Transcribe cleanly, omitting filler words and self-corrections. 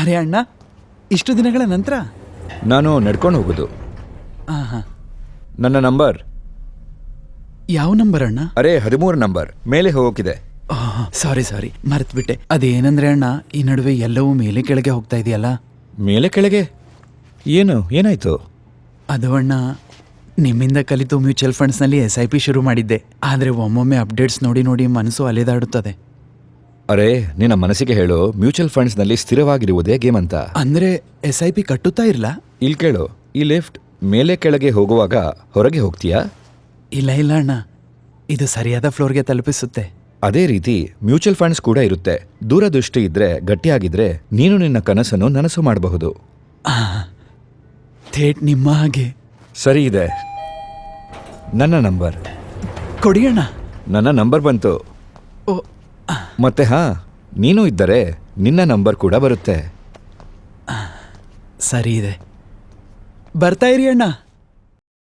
ಅರೆ ಅಣ್ಣ, ಇಷ್ಟು ದಿನಗಳ ನಂತರ? ನಾನು ನಡ್ಕೊಂಡು ಹೋಗೋದು. ಹಾಂ ಹಾಂ. ನನ್ನ ನಂಬರ್ ಯಾವ ನಂಬರ್ ಅಣ್ಣ? ಅರೆ 13 ನಂಬರ್ ಮೇಲೆ ಹೋಗೋಕಿದೆ. ಸಾರಿ ಮರೆತುಬಿಟ್ಟೆ. ಅದೇನಂದ್ರೆ ಅಣ್ಣ, ಈ ನಡುವೆ ಎಲ್ಲವೂ ಮೇಲೆ ಕೆಳಗೆ ಹೋಗ್ತಾ ಇದೆಯಲ್ಲ. ಮೇಲೆ ಕೆಳಗೆ ಏನಾಯ್ತು? ಅದು ಅಣ್ಣ, ನಿಮ್ಮಿಂದ ಕಲಿತು ಮ್ಯೂಚುವಲ್ ಫಂಡ್ಸ್ನಲ್ಲಿ SIP ಶುರು ಮಾಡಿದ್ದೆ. ಆದರೆ ಒಮ್ಮೊಮ್ಮೆ ಅಪ್ಡೇಟ್ಸ್ ನೋಡಿ ನೋಡಿ ಮನಸ್ಸು ಅಲೆದಾಡುತ್ತದೆ. ಅರೆ ನಿನ್ನ ಮನಸ್ಸಿಗೆ ಹೇಳು, ಮ್ಯೂಚುವಲ್ ಫಂಡ್ಸ್ನಲ್ಲಿ ಸ್ಥಿರವಾಗಿರುವುದೇ ಗೇಮ್ ಅಂತ. ಅಂದರೆ SIP ಕಟ್ಟುತ್ತಾ ಇರಲ್ಲ? ಇಲ್ಲಿ ಕೇಳು, ಈ ಲಿಫ್ಟ್ ಮೇಲೆ ಕೆಳಗೆ ಹೋಗುವಾಗ ಹೊರಗೆ ಹೋಗ್ತೀಯಾ? ಇಲ್ಲ ಅಣ್ಣ, ಇದು ಸರಿಯಾದ ಫ್ಲೋರ್ಗೆ ತಲುಪಿಸುತ್ತೆ. ಅದೇ ರೀತಿ ಮ್ಯೂಚುವಲ್ ಫಂಡ್ಸ್ ಕೂಡ ಇರುತ್ತೆ. ದೂರದೃಷ್ಟಿ ಇದ್ರೆ, ಗಟ್ಟಿಯಾಗಿದ್ರೆ ನೀನು ನಿನ್ನ ಕನಸನ್ನು ನನಸು ಮಾಡಬಹುದು. ಥೇಟ್ ನಿಮ್ಮ ಹಾಗೆ. ಸರಿ ಇದೆ, ನನ್ನ ನಂಬರ್ ಕೊಡಿ ಅಣ್ಣ. ನನ್ನ ನಂಬರ್ ಬಂತು. ಓ, ಮತ್ತೆ ನೀನು ಇದ್ದರೆ ನಿನ್ನ ನಂಬರ್ ಕೂಡ ಬರುತ್ತೆ. ಸರಿ ಇದೆ, ಬರ್ತಾ ಇರಿ ಅಣ್ಣ.